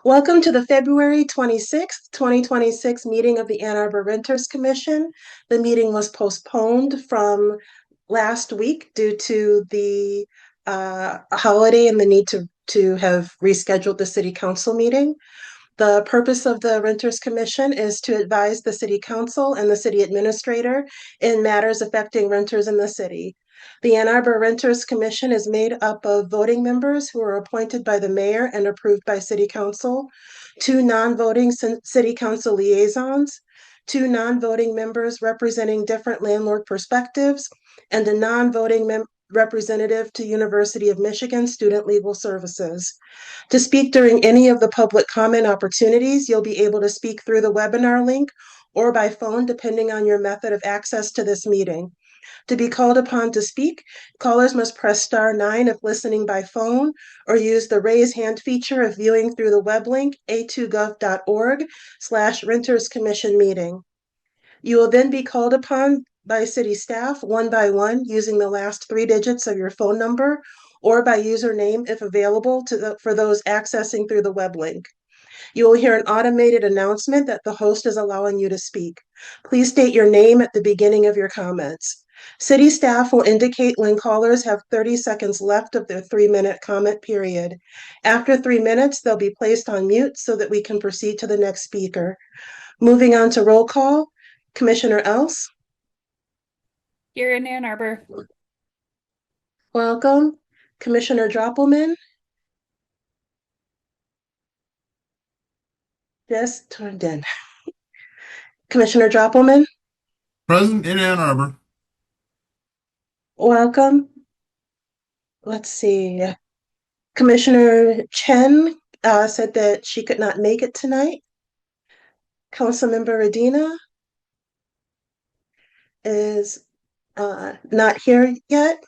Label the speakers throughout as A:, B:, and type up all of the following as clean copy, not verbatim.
A: Welcome to the February 26th, 2026 meeting of the Ann Arbor Renters Commission. The meeting was postponed from last week due to the holiday and the need to have rescheduled the city council meeting. The purpose of the Renters Commission is to advise the city council and the city administrator in matters affecting renters in the city. The Ann Arbor Renters Commission is made up of voting members who are appointed by the mayor and approved by city council, two non-voting city council liaisons, two non-voting members representing different landlord perspectives, and a non-voting representative to University of Michigan Student Legal Services. To speak during any of the public comment opportunities, you'll be able to speak through the webinar link or by phone, depending on your method of access to this meeting. To be called upon to speak, callers must press *9 if listening by phone or use the raise hand feature if viewing through the web link a2gov.org/Renters Commission meeting. You will then be called upon by city staff one by one using the last three digits of your phone number or by username if available for those accessing through the web link. You will hear an automated announcement that the host is allowing you to speak. Please state your name at the beginning of your comments. City staff will indicate when callers have 30 seconds left of their 3-minute comment period. After 3 minutes, they'll be placed on mute so that we can proceed to the next speaker. Moving on to roll call, Commissioner Else.
B: Here in Ann Arbor.
A: Welcome. Commissioner Droppelman. Just turned in. Commissioner Droppelman.
C: Present in Ann Arbor.
A: Welcome. Let's see. Commissioner Chen said that she could not make it tonight. Councilmember Radina is not here yet.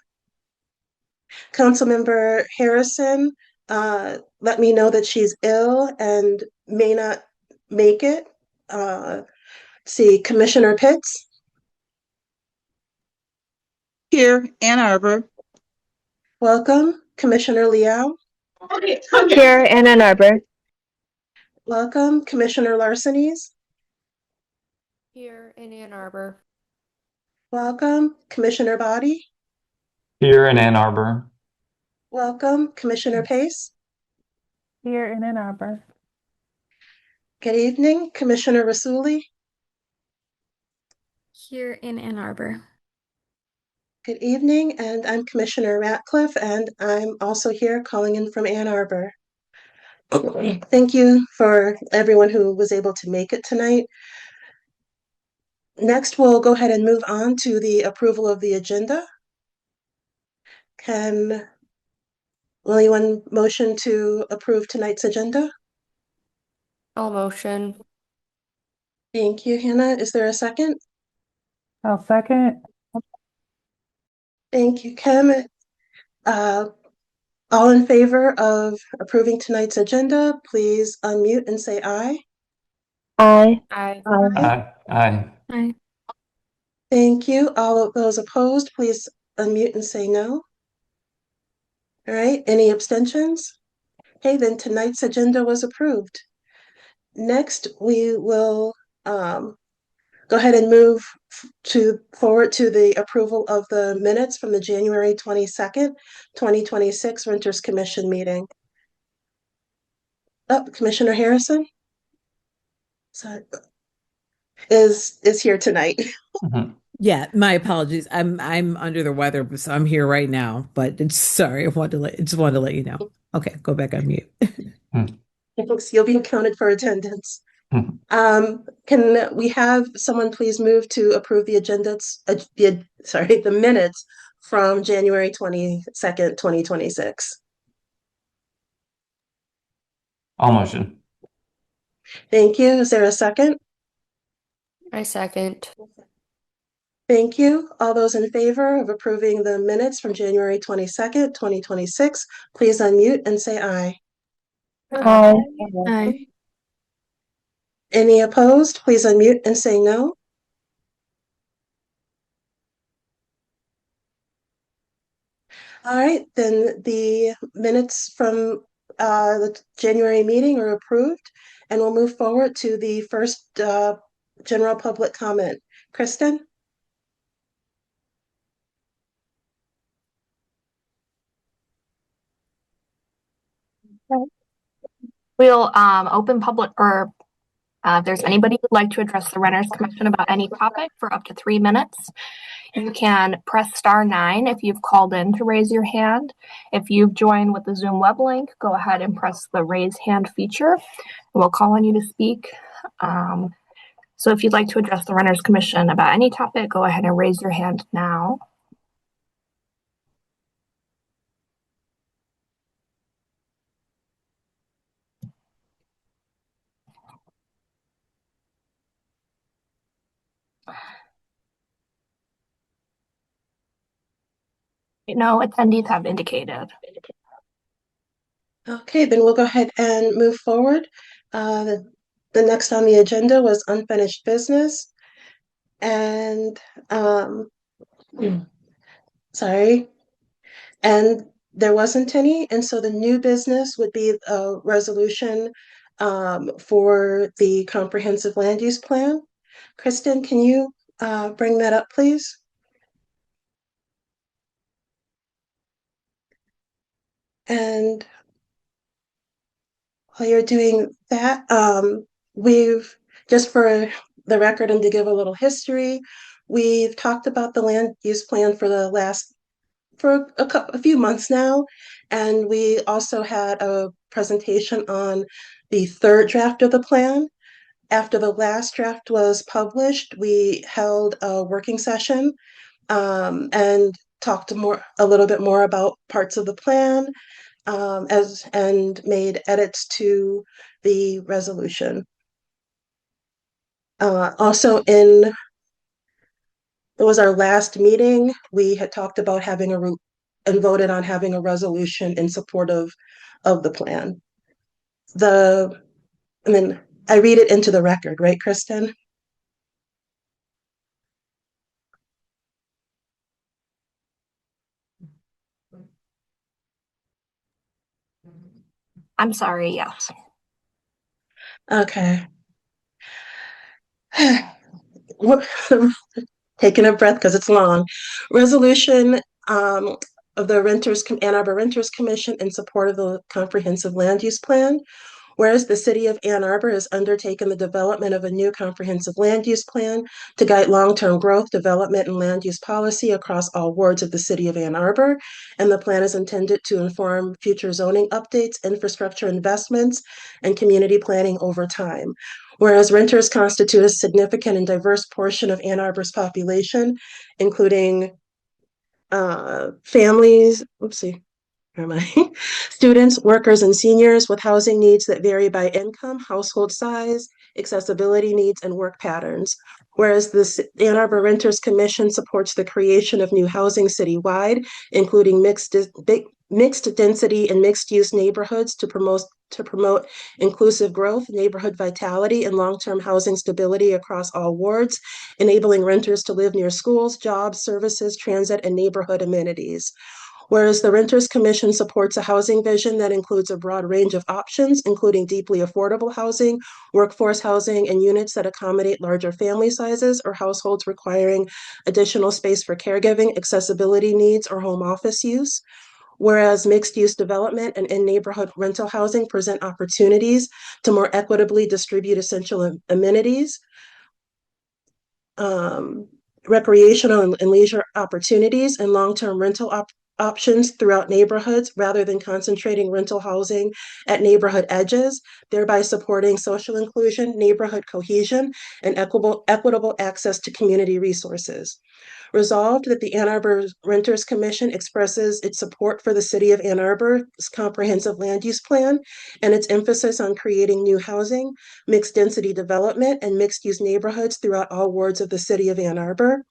A: Councilmember Harrison let me know that she's ill and may not make it. See, Commissioner Pitts.
D: Here, Ann Arbor.
A: Welcome. Commissioner Liao.
E: Here in Ann Arbor.
A: Welcome. Commissioner Larsenes.
F: Here in Ann Arbor.
A: Welcome. Commissioner Body.
G: Here in Ann Arbor.
A: Welcome. Commissioner Pace.
B: Here in Ann Arbor.
A: Good evening. Commissioner Rasuli.
F: Here in Ann Arbor.
A: Good evening, and I'm Commissioner Ratcliffe, and I'm also here calling in from Ann Arbor. Thank you for everyone who was able to make it tonight. Next, we'll go ahead and move on to the approval of the agenda. Will anyone motion to approve tonight's agenda?
F: I'll motion.
A: Thank you, Hannah. Is there a second?
B: I'll second.
A: Thank you, Kim. All in favor of approving tonight's agenda, please unmute and say aye.
E: Aye.
F: Aye.
G: Aye. Aye.
F: Aye.
A: Thank you. All of those opposed, please unmute and say no. All right, any abstentions? Okay, then tonight's agenda was approved. Next, we will go ahead and move forward to the approval of the minutes from the January 22nd, 2026 Renters Commission meeting. Commissioner Harrison is here tonight.
G: Mm-hmm.
H: Yeah, my apologies. I'm under the weather, so I'm here right now. But sorry, I just wanted to let you know. Okay, go back on mute.
A: You'll be accounted for attendance. Can we have someone please move to approve the the minutes from January 22nd, 2026?
G: I'll motion.
A: Thank you. Is there a second?
F: I second.
A: Thank you. All those in favor of approving the minutes from January 22nd, 2026, please unmute and say aye.
E: Aye.
F: Aye.
A: Any opposed, please unmute and say no. All right, then the minutes from the January meeting are approved, and we'll move forward to the first general public comment. Kristen?
I: We'll open public, or if there's anybody who'd like to address the Renters Commission about any topic for up to 3 minutes, you can press *9 if you've called in to raise your hand. If you've joined with the Zoom web link, go ahead and press the raise hand feature. We'll call on you to speak. So if you'd like to address the Renters Commission about any topic, go ahead and raise your hand now. No attendees have indicated.
A: Okay, then we'll go ahead and move forward. The next on the agenda was unfinished business. And sorry, and there wasn't any. And so the new business would be a resolution for the comprehensive land use plan. Kristen, can you bring that up, please? And while you're doing that, we've, just for the record and to give a little history, we've talked about the land use plan for a few months now, and we also had a presentation on the third draft of the plan. After the last draft was published, we held a working session and talked a little bit more about parts of the plan, and made edits to the resolution. Also, it was our last meeting. We had talked about and voted on having a resolution in support of the plan. And then I read it into the record, right, Kristen?
I: I'm sorry, yes.
A: Okay. Taking a breath because it's long. Resolution of the Ann Arbor Renters Commission in support of the comprehensive land use plan. Whereas the city of Ann Arbor has undertaken the development of a new comprehensive land use plan to guide long-term growth, development, and land use policy across all wards of the city of Ann Arbor, and the plan is intended to inform future zoning updates, infrastructure investments, and community planning over time. Whereas renters constitute a significant and diverse portion of Ann Arbor's population, including families, students, workers, and seniors with housing needs that vary by income, household size, accessibility needs, and work patterns. Whereas the Ann Arbor Renters Commission supports the creation of new housing citywide, including mixed density and mixed use neighborhoods to promote inclusive growth, neighborhood vitality, and long-term housing stability across all wards, enabling renters to live near schools, jobs, services, transit, and neighborhood amenities. Whereas the Renters Commission supports a housing vision that includes a broad range of options, including deeply affordable housing, workforce housing, and units that accommodate larger family sizes or households requiring additional space for caregiving, accessibility needs, or home office use. Whereas mixed-use development and in-neighborhood rental housing present opportunities to more equitably distribute essential amenities, recreational and leisure opportunities, and long-term rental options throughout neighborhoods rather than concentrating rental housing at neighborhood edges, thereby supporting social inclusion, neighborhood cohesion, and equitable access to community resources. Resolved that the Ann Arbor Renters Commission expresses its support for the City of Ann Arbor's comprehensive land use plan and its emphasis on creating new housing, mixed density development, and mixed use neighborhoods throughout all wards of the City of Ann Arbor.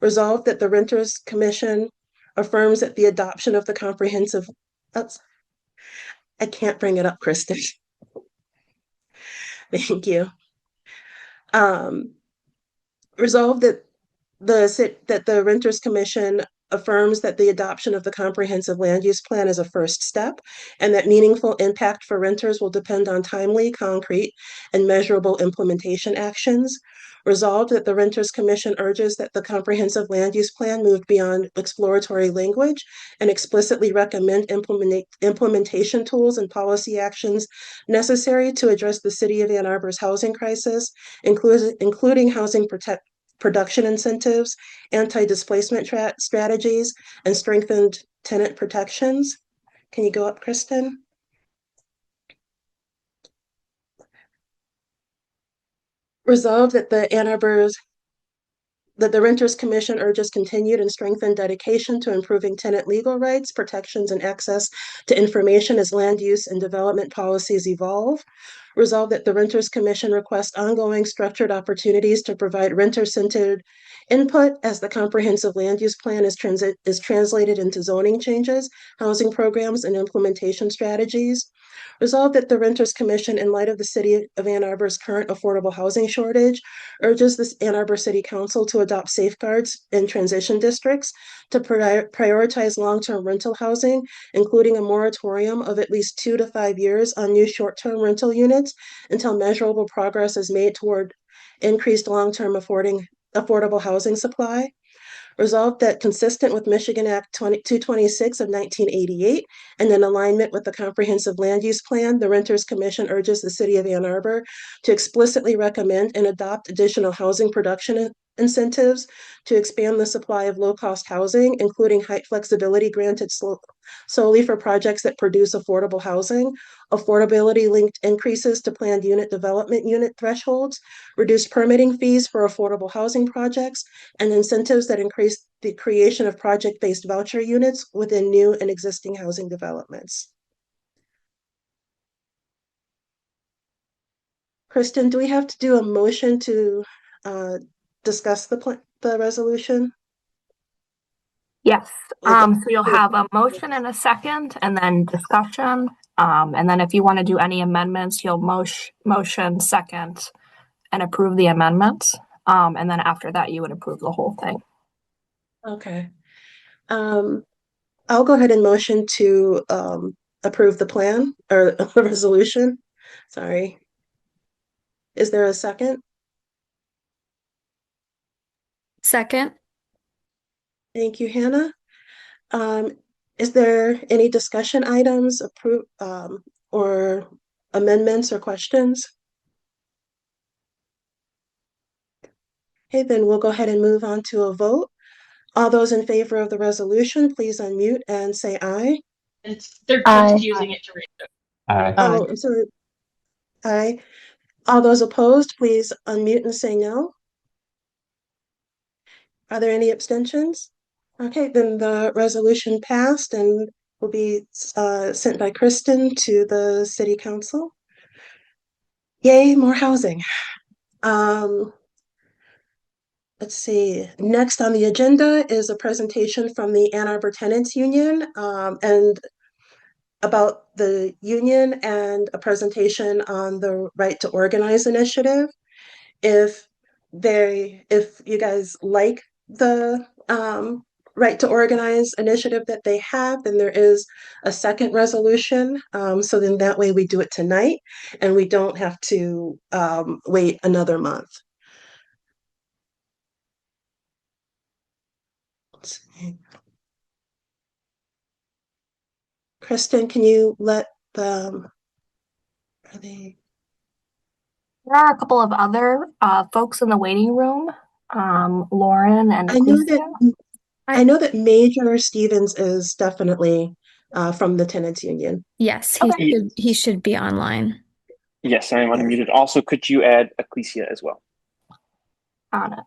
A: Resolved that the Renters Commission affirms that the adoption of the comprehensive, I can't bring it up, Kristen. Thank you. Resolved that the Renters Commission affirms that the adoption of the comprehensive land use plan is a first step, and that meaningful impact for renters will depend on timely, concrete, and measurable implementation actions. Resolved that the Renters Commission urges that the comprehensive land use plan move beyond exploratory language and explicitly recommend implementation tools and policy actions necessary to address the City of Ann Arbor's housing crisis, including housing production incentives, anti-displacement strategies, and strengthened tenant protections. Can you go up, Kristen? Resolved that the Renters Commission urges continued and strengthened dedication to improving tenant legal rights, protections, and access to information as land use and development policies evolve. Resolved that the Renters Commission requests ongoing structured opportunities to provide renter-centered input as the comprehensive land use plan is translated into zoning changes, housing programs, and implementation strategies. Resolved that the Renters Commission, in light of the City of Ann Arbor's current affordable housing shortage, urges the Ann Arbor City Council to adopt safeguards in transition districts to prioritize long-term rental housing, including a moratorium of at least 2 to 5 years on new short-term rental units until measurable progress is made toward increased long-term affordable housing supply. Resolved that consistent with Michigan Act 226 of 1988 and in alignment with the Comprehensive Land Use Plan, the Renters Commission urges the City of Ann Arbor to explicitly recommend and adopt additional housing production incentives to expand the supply of low-cost housing, including height flexibility granted solely for projects that produce affordable housing, affordability-linked increases to planned unit development unit thresholds, reduced permitting fees for affordable housing projects, and incentives that increase the creation of project-based voucher units within new and existing housing developments. Kristen, do we have to do a motion to discuss the resolution?
I: Yes. So you'll have a motion and a second, and then discussion. And then if you want to do any amendments, you'll motion second and approve the amendments. And then after that, you would approve the whole thing.
A: Okay. I'll go ahead and motion to approve the plan or the resolution. Sorry. Is there a second?
F: Second.
A: Thank you, Hannah. Is there any discussion items, or amendments or questions? Okay, then we'll go ahead and move on to a vote. All those in favor of the resolution, please unmute and say aye.
E: They're just
D: using
E: it to read.
G: Aye.
A: Oh, I'm sorry. Aye. All those opposed, please unmute and say no. Are there any abstentions? Okay, then the resolution passed and will be sent by Kristen to the City Council. Yay, more housing. Let's see. Next on the agenda is a presentation from the Ann Arbor Tenants Union and about the union and a presentation on the Right to Organize initiative. If you guys like the Right to Organize initiative that they have, then there is a second resolution. So then that way we do it tonight and we don't have to wait another month. Let's see. Kristen, can you let the are they
I: There are a couple of other folks in the waiting room. Lauren and
A: I know
I: Alicia.
A: that I know that Major Stevens is definitely from the tenants union.
F: Yes,
I: Okay.
F: he should be online.
J: Yes, I am unmuted. Also, could you add Ecclesia as well?
I: On it.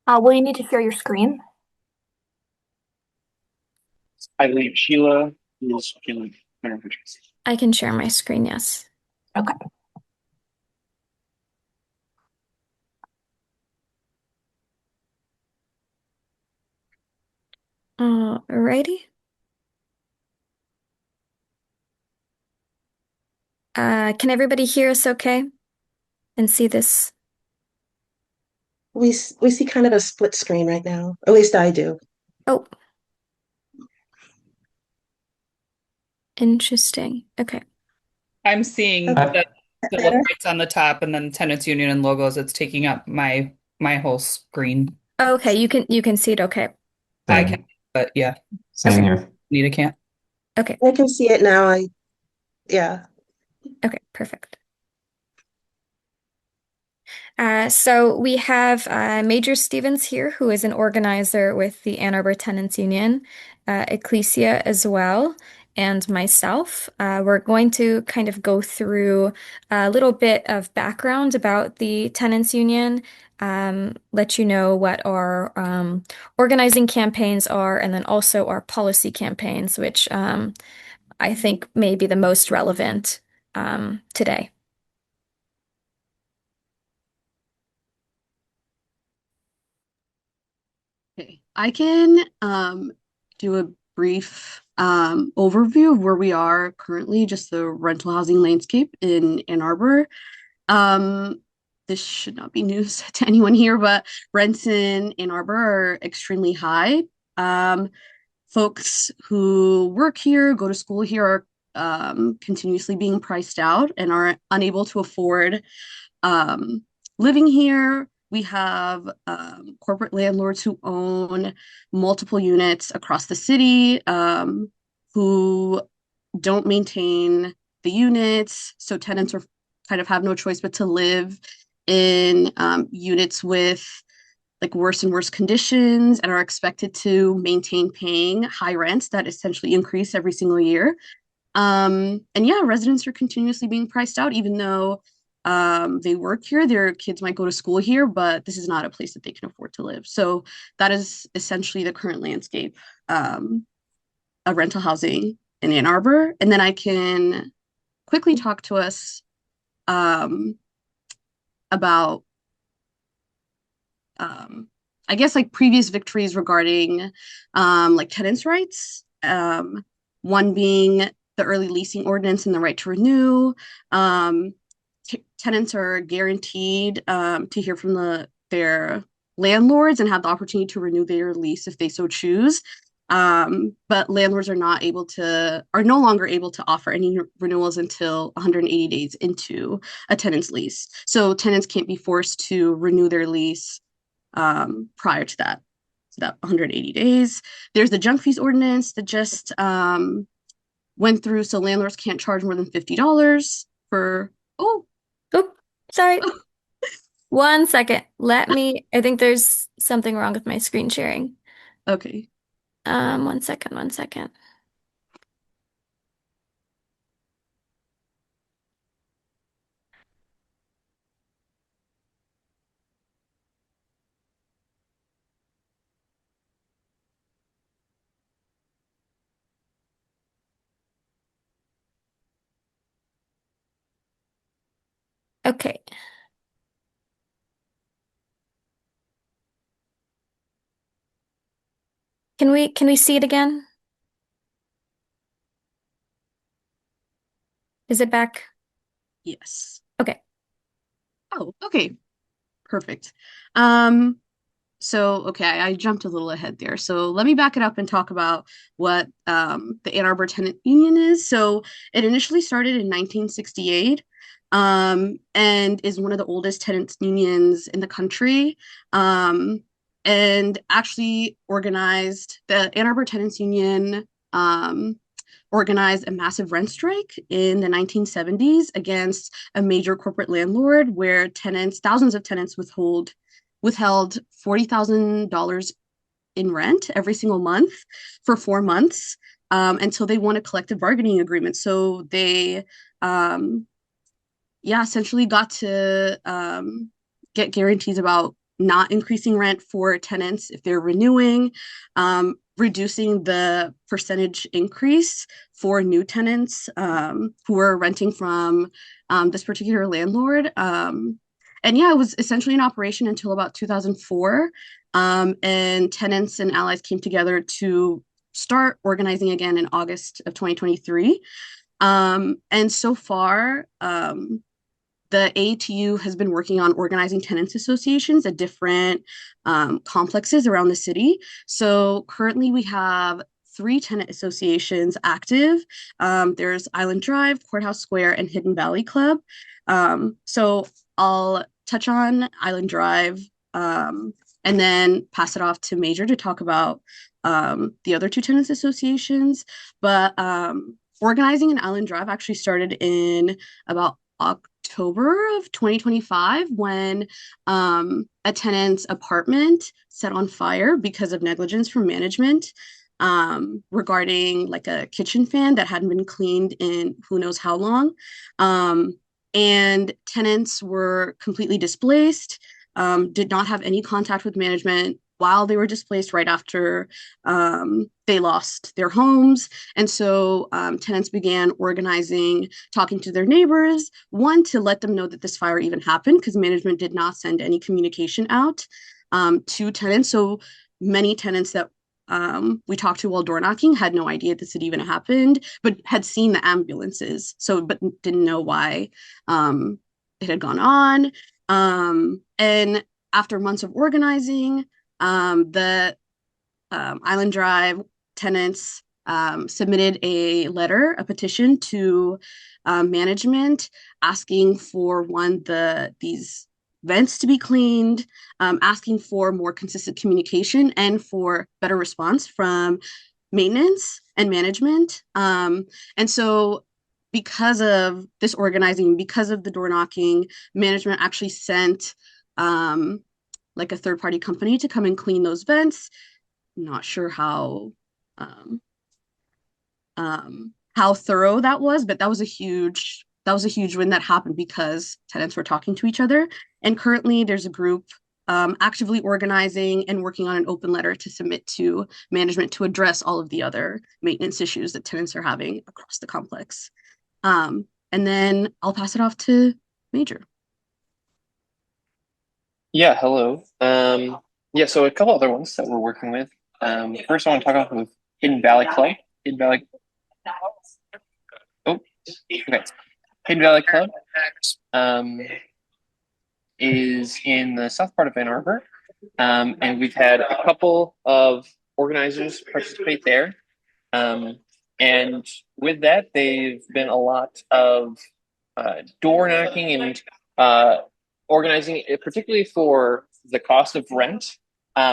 I: Will you need to share your screen?
J: I believe Sheila is feeling better.
F: I can share my screen, yes.
I: Okay.
F: Alrighty. Can everybody hear us okay? And see this
A: we see kind of a split screen right now. At least I do.
F: Oh, interesting. Okay.
B: I'm seeing
A: Okay.
B: the
A: Better?
B: lights on the top and then tenants union and logos. It's taking up my whole screen.
F: Okay, you can see it. Okay.
B: I
G: Same,
B: can, but yeah,
G: same
F: Okay.
G: here.
B: Nita can't.
F: Okay.
A: I can see it now. Yeah.
F: Okay, perfect. So we have Major Stevens here, who is an organizer with the Ann Arbor Tenants Union, Ecclesia as well, and myself. We're going to kind of go through a little bit of background about the Tenants Union, let you know what our organizing campaigns are, and then also our policy campaigns, which I think may be the most relevant today.
K: Okay, I can do a brief overview of where we are currently, just the rental housing landscape in Ann Arbor. Um, this should not be news to anyone here, but rents in Ann Arbor are extremely high. Folks who work here, go to school here, are continuously being priced out and are unable to afford um, living here. We have corporate landlords who own multiple units across the city, who don't maintain the units. So tenants are kind of have no choice but to live in units with like worse and worse conditions and are expected to maintain paying high rents that essentially increase every single year. And yeah, residents are continuously being priced out, even though they work here, their kids might go to school here, but this is not a place that they can afford to live. So that is essentially the current landscape of rental housing in Ann Arbor. And then I can quickly talk to us about I guess like previous victories regarding like tenants' rights. One being the early leasing ordinance and the right to renew. Tenants are guaranteed to hear from their landlords and have the opportunity to renew their lease if they so choose. But landlords are no longer able to offer any renewals until 180 days into a tenant's lease. So tenants can't be forced to renew their lease prior to that. So that 180 days. There's the junk fees ordinance that just went through. So landlords can't charge more than $50 for,
F: Oh, sorry. 1 second. I think there's something wrong with my screen sharing.
K: okay.
F: 1 second, 1 second. Okay. Can we see it again? Is it back?
K: Yes.
F: Okay.
K: Oh, okay. Perfect. So, okay, I jumped a little ahead there. So let me back it up and talk about what the Ann Arbor Tenant Union is. So it initially started in 1968 and is one of the oldest tenants unions in the country. And actually organized the Ann Arbor Tenants Union organized a massive rent strike in the 1970s against a major corporate landlord where thousands of tenants withheld $40,000 in rent every single month for 4 months until they won a collective bargaining agreement. So they, essentially got to get guarantees about not increasing rent for tenants if they're renewing, reducing the percentage increase for new tenants who are renting from this particular landlord. And yeah, it was essentially in operation until about 2004. And tenants and allies came together to start organizing again in August of 2023. And so far, the ATU has been working on organizing tenants associations at different complexes around the city. So currently we have 3 tenant associations active. There's Island Drive, Courthouse Square, and Hidden Valley Club. So I'll touch on Island Drive and then pass it off to Major to talk about the other 2 tenants associations. But organizing in Island Drive actually started in about October of 2025 when a tenant's apartment set on fire because of negligence from management regarding like a kitchen fan that hadn't been cleaned in who knows how long. And tenants were completely displaced, did not have any contact with management while they were displaced right after they lost their homes. And so tenants began organizing, talking to their neighbors, one, to let them know that this fire even happened, because management did not send any communication out to tenants. So many tenants that we talked to while door knocking had no idea this had even happened, but had seen the ambulances, but didn't know why it had gone on. And after months of organizing, the Island Drive tenants submitted a letter, a petition to management asking for these vents to be cleaned, asking for more consistent communication and for better response from maintenance and management. And so because of this organizing, because of the door knocking, management actually sent like a third-party company to come and clean those vents. Not sure how thorough that was, but that was a huge win that happened because tenants were talking to each other. And currently there's a group actively organizing and working on an open letter to submit to management to address all of the other maintenance issues that tenants are having across the complex. And then I'll pass it off to Major.
J: Yeah, hello. Yeah, so a couple other ones that we're working with. First, I want to talk about with Hidden Valley Club. Hidden Valley. Oh, okay. Hidden Valley Club is in the south part of Ann Arbor, and we've had a couple of organizers participate there. And with that, they've been a lot of door knocking and organizing, particularly for the cost of rent.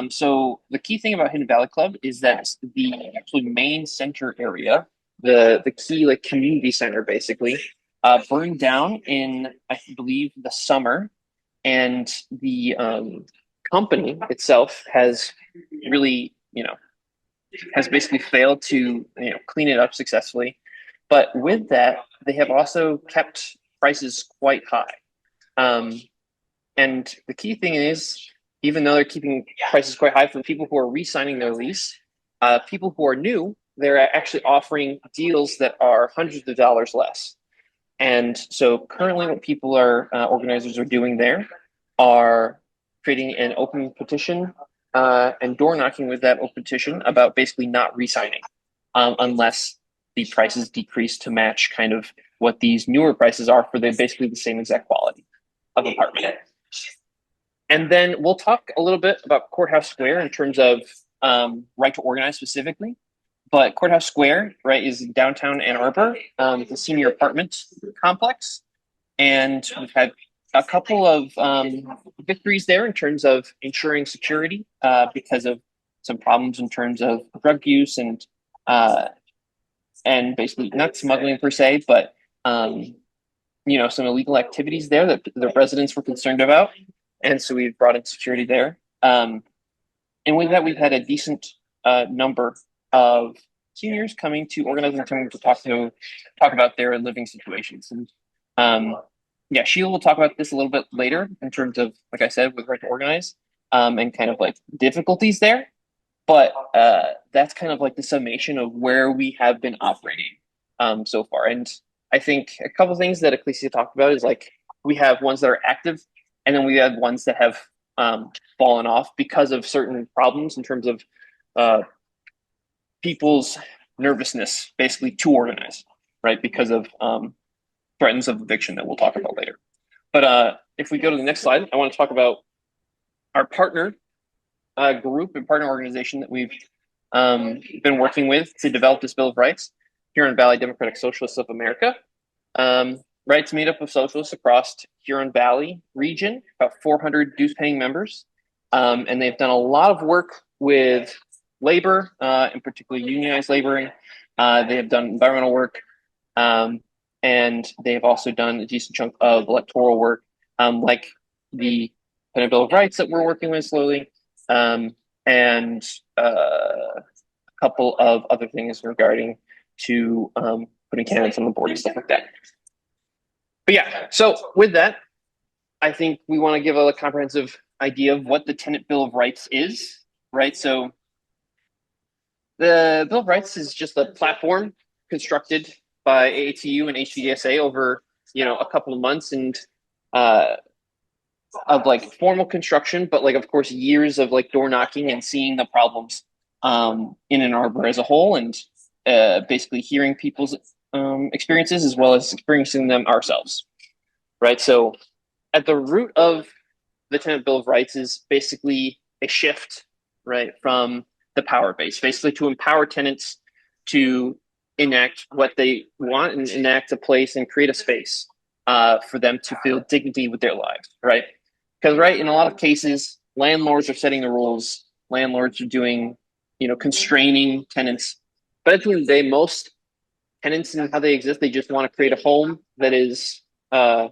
J: So the key thing about Hidden Valley Club is that the actually main center area, the key like community center basically, burned down in, I believe, the summer, and the company itself has really, has basically failed to clean it up successfully. But with that, they have also kept prices quite high. And the key thing is, even though they're keeping prices quite high for people who are re-signing their lease, people who are new, they're actually offering deals that are hundreds of dollars less. And so currently what people organizers are doing there are creating an open petition and door knocking with that open petition about basically not re-signing unless the prices decrease to match kind of what these newer prices are for basically the same exact quality of apartment. And then we'll talk a little bit about Courthouse Square in terms of right to organize specifically. But Courthouse Square, right, is downtown Ann Arbor, the senior apartment complex. And we've had a couple of victories there in terms of ensuring security because of some problems in terms of drug use and basically not smuggling per se, but some illegal activities there that the residents were concerned about. And so we've brought in security there. And with that, we've had a decent number of seniors coming to organize and to talk about their living situations. And Sheila will talk about this a little bit later in terms of, like I said, with right to organize and kind of like difficulties there. But that's kind of like the summation of where we have been operating so far. And I think a couple of things that Ecclesia talked about is like we have ones that are active, and then we have ones that have fallen off because of certain problems in terms of people's nervousness, basically, to organize, right? Because of threats of eviction that we'll talk about later. But if we go to the next slide, I want to talk about our partner group and partner organization that we've been working with to develop this Bill of Rights, Huron Valley Democratic Socialists of America. It's made up of socialists across Huron Valley region, about 400 dues-paying members, and they've done a lot of work with labor, and particularly unionized laboring. They have done environmental work, and they've also done a decent chunk of electoral work, like the Tenant Bill of Rights that we're working with slowly, and a couple of other things regarding to putting candidates on the board and stuff like that. But yeah, so with that, I think we want to give a comprehensive idea of what the Tenant Bill of Rights is, right? So the Bill of Rights is just a platform constructed by AATU and HVDSA over, a couple of months and of like formal construction, but like, of course, years of like door knocking and seeing the problems in Ann Arbor as a whole, and basically hearing people's experiences as well as experiencing them ourselves, right? So at the root of the Tenant Bill of Rights is basically a shift, right, from the power base, basically to empower tenants to enact what they want and enact a place and create a space for them to feel dignity with their lives, right? Because, right, in a lot of cases, landlords are setting the rules. Landlords are doing, constraining tenants. But at the end of the day, most tenants and how they exist, they just want to create a home that is, a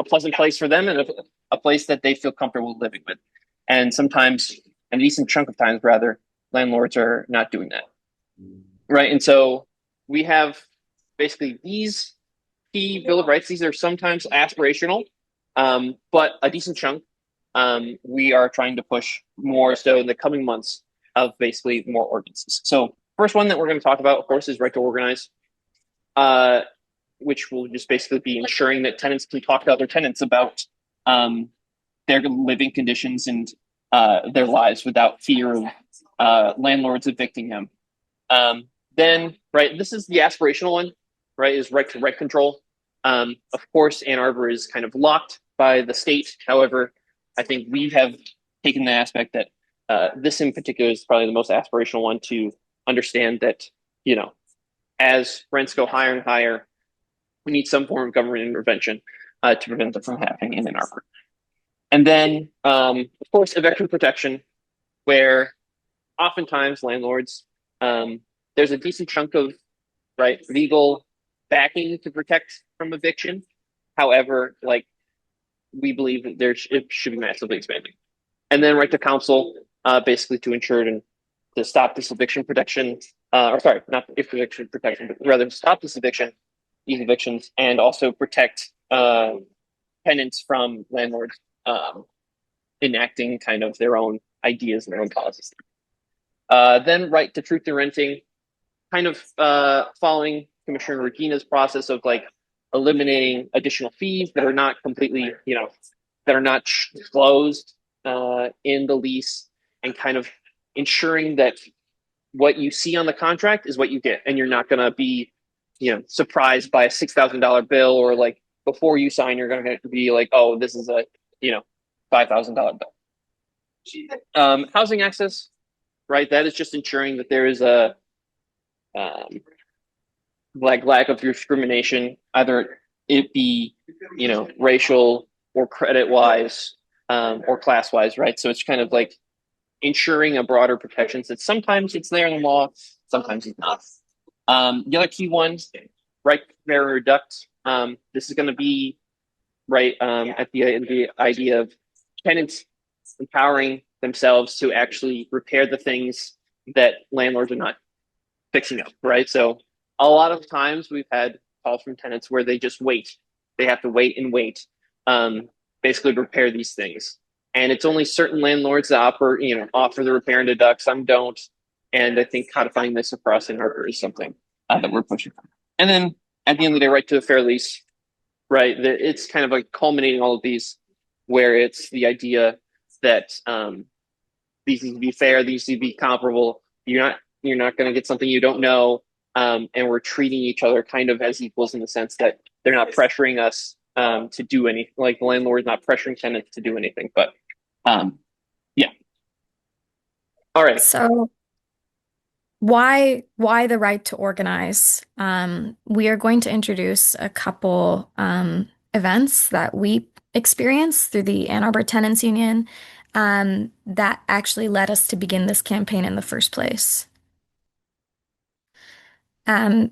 J: pleasant place for them and a place that they feel comfortable living with. And sometimes, a decent chunk of times rather, landlords are not doing that, right? And so we have basically these key Bill of Rights. These are sometimes aspirational, but a decent chunk we are trying to push more so in the coming months of basically more ordinances. So first one that we're going to talk about, of course, is right to organize, which will just basically be ensuring that tenants can talk to other tenants about their living conditions and their lives without fear of landlords evicting them. Then, right, this is the aspirational one, right, is right to rent control. Of course, Ann Arbor is kind of locked by the state. However, I think we have taken the aspect that this in particular is probably the most aspirational one to understand that, as rents go higher and higher, we need some form of government intervention to prevent them from happening in Ann Arbor. And then, of course, eviction protection, where oftentimes landlords, there's a decent chunk of legal backing to protect from eviction. However, we believe that it should be massively expanding. And then right to counsel, basically to ensure and to stop this eviction protection, or sorry, not eviction protection, but rather stop this eviction, these evictions, and also protect tenants from landlords enacting kind of their own ideas and their own policies. Then right to truth in renting, kind of following Commissioner Regina's process of eliminating additional fees that are not completely, that are not disclosed in the lease, and kind of ensuring that what you see on the contract is what you get, and you're not going to be, surprised by a $6,000 bill, or before you sign, you're going to be like, oh, this is a, $5,000 bill. Housing access, right? That is just ensuring that there is a lack of discrimination, either it be, racial or credit wise, or class wise, right? So it's kind of ensuring a broader protections that sometimes it's there in the law, sometimes it's not. The other key ones, right, very reduct. This is going to be at the idea of tenants empowering themselves to actually repair the things that landlords are not fixing up, right? So a lot of times we've had calls from tenants where they just wait. They have to wait and wait, basically to repair these things. And it's only certain landlords that offer the repair and deduct, some don't. And I think codifying this across Ann Arbor is something that we're pushing for. And then at the end of the day, right to a fair lease, right? It's kind of culminating all of these, where it's the idea that these need to be fair, these need to be comparable. You're not going to get something you don't know, and we're treating each other kind of as equals in the sense that they're not pressuring us to do anything. Like the landlord is not pressuring tenants to do anything. But yeah. All right.
F: So why the right to organize? We are going to introduce a couple events that we experienced through the Ann Arbor Tenants Union that actually led us to begin this campaign in the first place.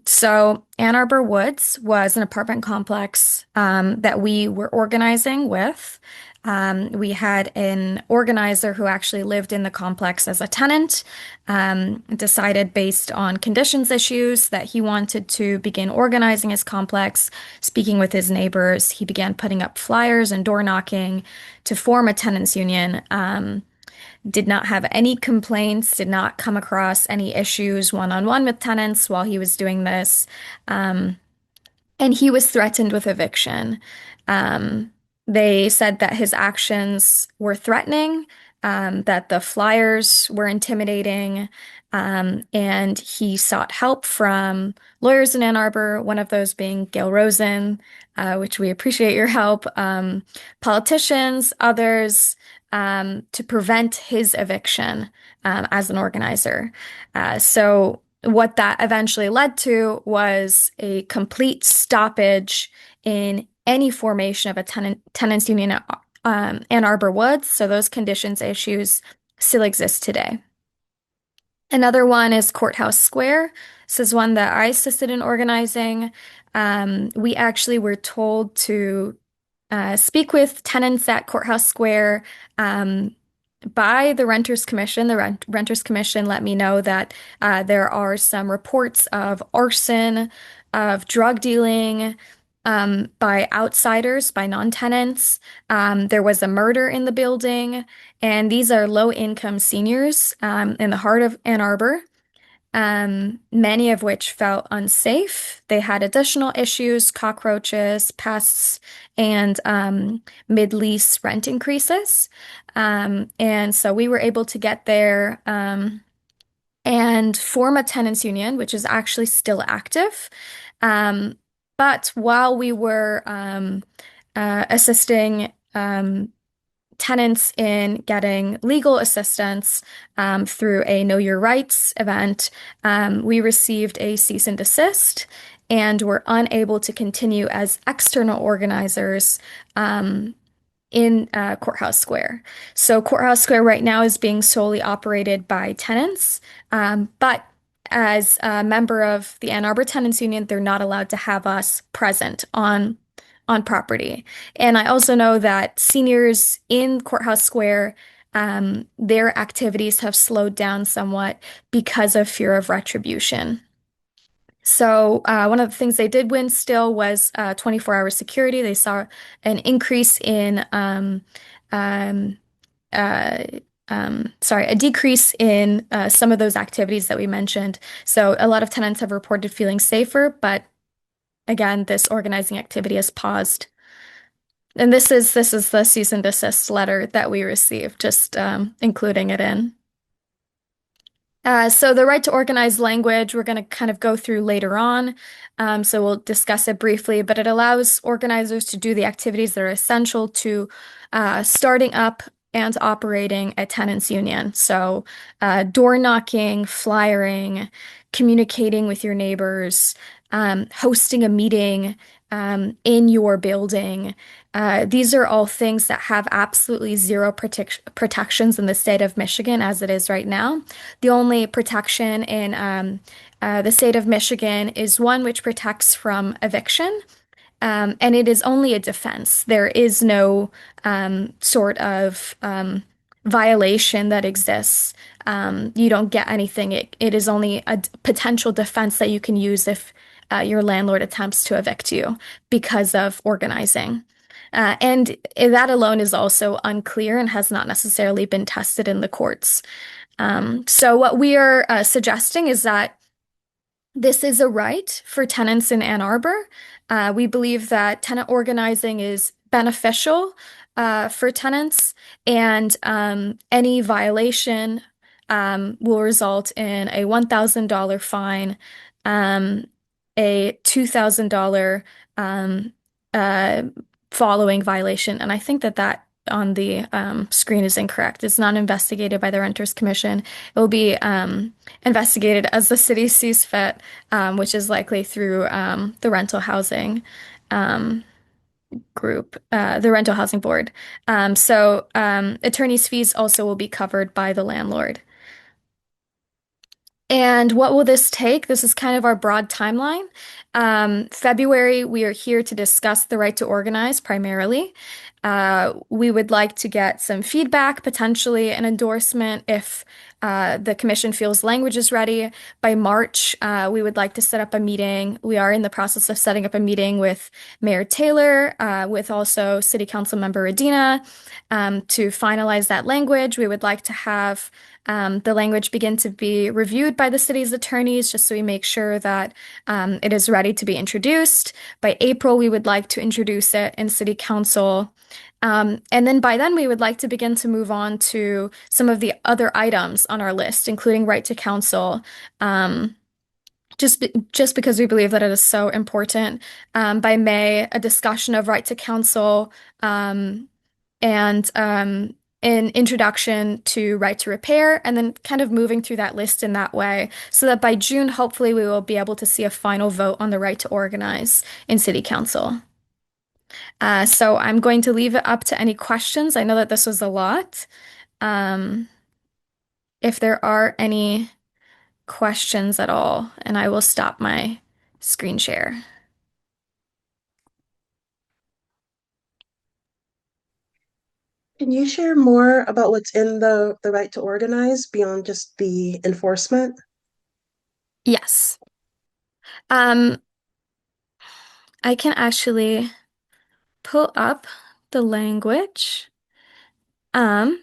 F: So Ann Arbor Woods was an apartment complex that we were organizing with. We had an organizer who actually lived in the complex as a tenant, decided based on conditions issues that he wanted to begin organizing his complex, speaking with his neighbors. He began putting up flyers and door knocking to form a tenants union. Did not have any complaints, did not come across any issues one-on-one with tenants while he was doing this. And he was threatened with eviction. They said that his actions were threatening, that the flyers were intimidating, and he sought help from lawyers in Ann Arbor, one of those being Gail Rosen, which we appreciate your help, politicians, others, to prevent his eviction as an organizer. So what that eventually led to was a complete stoppage in any formation of a tenants union at Ann Arbor Woods. So those conditions issues still exist today. Another one is Courthouse Square. This is one that I assisted in organizing. We actually were told to speak with tenants at Courthouse Square by the Renters Commission. The Renters Commission let me know that there are some reports of arson, of drug dealing by outsiders, by non-tenants. There was a murder in the building, and these are low-income seniors in the heart of Ann Arbor. Many of which felt unsafe. They had additional issues, cockroaches, pests, and mid-lease rent increases. And so we were able to get there and form a tenants union, which is actually still active. But while we were assisting tenants in getting legal assistance through a Know Your Rights event, we received a cease and desist and were unable to continue as external organizers in Courthouse Square. So Courthouse Square right now is being solely operated by tenants, but as a member of the Ann Arbor Tenants Union, they're not allowed to have us present on property. And I also know that seniors in Courthouse Square, their activities have slowed down somewhat because of fear of retribution. So one of the things they did win still was 24-hour security. They saw an increase in a decrease in some of those activities that we mentioned. So a lot of tenants have reported feeling safer, but again, this organizing activity is paused. And this is the cease and desist letter that we received, just including it in. So the right to organize language, we're going to kind of go through later on. So we'll discuss it briefly, but it allows organizers to do the activities that are essential to starting up and operating a tenants union. So door knocking, flyering, communicating with your neighbors, hosting a meeting in your building. These are all things that have absolutely zero protections in the state of Michigan as it is right now. The only protection in the state of Michigan is one which protects from eviction. And it is only a defense. There is no sort of violation that exists. You don't get anything. It is only a potential defense that you can use if your landlord attempts to evict you because of organizing. And that alone is also unclear and has not necessarily been tested in the courts. So what we are suggesting is that this is a right for tenants in Ann Arbor. We believe that tenant organizing is beneficial for tenants, and any violation will result in a $1,000 fine, a $2,000 following violation. And I think that on the screen is incorrect. It's not investigated by the Renters Commission. It will be investigated as the city sees fit, which is likely through the rental housing group, the rental housing board. So attorney's fees also will be covered by the landlord. And what will this take? This is kind of our broad timeline. February, we are here to discuss the right to organize primarily. We would like to get some feedback, potentially an endorsement if the commission feels language is ready. By March, we would like to set up a meeting. We are in the process of setting up a meeting with Mayor Taylor, with also City Council Member Radina, to finalize that language. We would like to have the language begin to be reviewed by the city's attorneys, just so we make sure that it is ready to be introduced. By April, we would like to introduce it in City Council. And then by then, we would like to begin to move on to some of the other items on our list, including right to counsel, just because we believe that it is so important. By May, a discussion of right to counsel, and an introduction to right to repair, and then kind of moving through that list in that way, so that by June, hopefully, we will be able to see a final vote on the right to organize in City Council. So I'm going to leave it up to any questions. I know that this was a lot. If there are any questions at all, and I will stop my screen share.
A: Can you share more about what's in the right to organize beyond just the enforcement?
F: Yes. I can actually pull up the language. And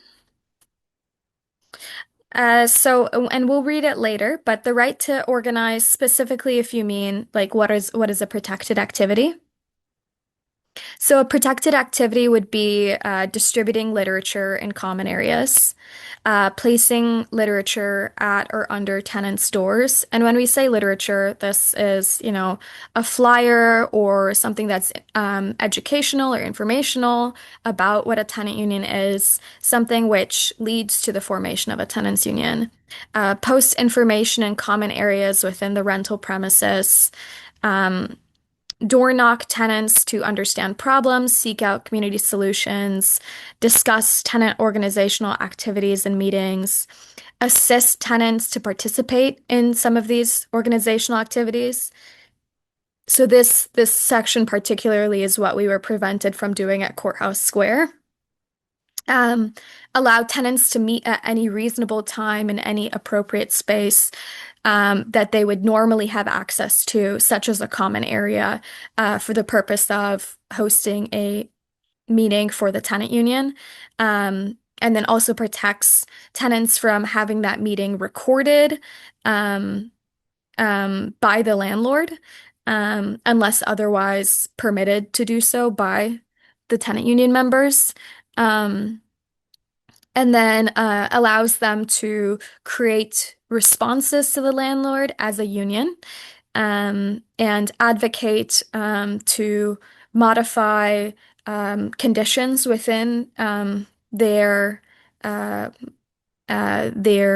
F: we'll read it later, but the right to organize, specifically if you mean like what is a protected activity? So a protected activity would be distributing literature in common areas, placing literature at or under tenants' doors. And when we say literature, this is, a flyer or something that's educational or informational about what a tenant union is, something which leads to the formation of a tenants union. Post information in common areas within the rental premises. Door knock tenants to understand problems, seek out community solutions, discuss tenant organizational activities and meetings, assist tenants to participate in some of these organizational activities. So this section particularly is what we were prevented from doing at Courthouse Square. Allow tenants to meet at any reasonable time in any appropriate space that they would normally have access to, such as a common area, for the purpose of hosting a meeting for the tenant union. And then also protects tenants from having that meeting recorded by the landlord, unless otherwise permitted to do so by the tenant union members. And then allows them to create responses to the landlord as a union, and advocate to modify conditions within their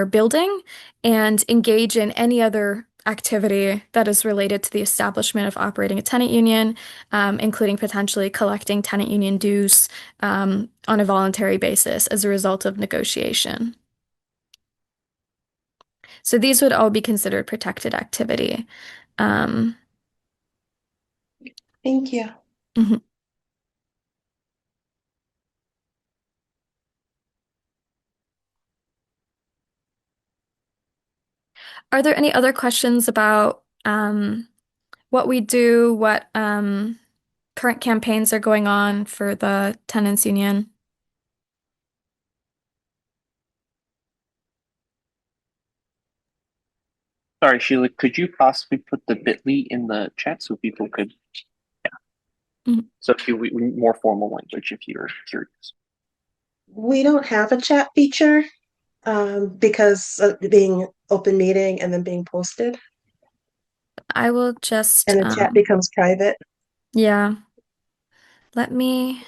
F: building, and engage in any other activity that is related to the establishment of operating a tenant union, including potentially collecting tenant union dues on a voluntary basis as a result of negotiation. So these would all be considered protected activity.
A: Thank you.
F: Mhm. Are there any other questions about what we do, what current campaigns are going on for the tenants union?
J: Sorry, Sheila, could you possibly put the bit.ly in the chat so people could, So if you more formal language, if you're curious.
A: We don't have a chat feature because of being open meeting and then being posted,
F: I will just
A: and the chat becomes private.
F: yeah. Let me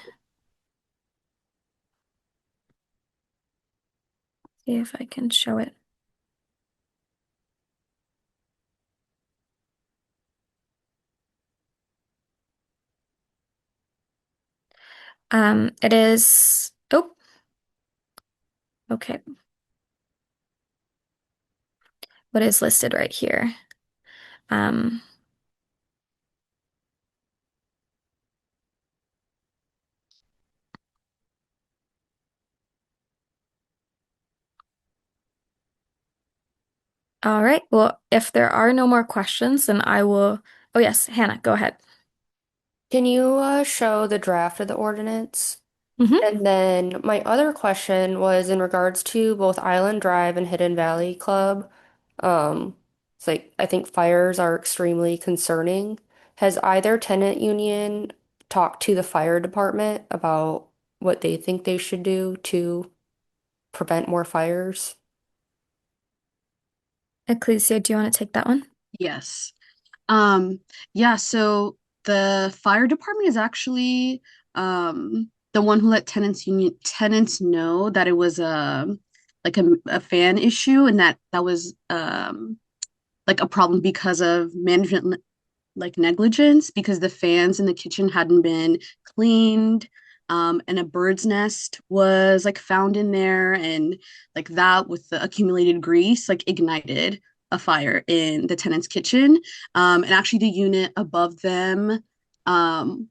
F: see if I can show it. It is, oh, okay. What is listed right here? Um, all right. Well, if there are no more questions, then I will. Oh, yes, Hannah, go ahead.
L: Can you show the draft of the ordinance?
F: Mhm.
L: And then my other question was in regards to both Island Drive and Hidden Valley Club. Um, it's like I think fires are extremely concerning. Has either tenant union talked to the fire department about what they think they should do to prevent more fires?
F: Ecclesia, do you want to take that one?
K: Yes. Um, yeah, so the fire department is actually the one who let tenants know that it was like a fan issue, and that was like a problem because of management like negligence, because the fans in the kitchen hadn't been cleaned, and a bird's nest was like found in there, and like that with the accumulated grease like ignited a fire in the tenant's kitchen. And actually the unit above them, um,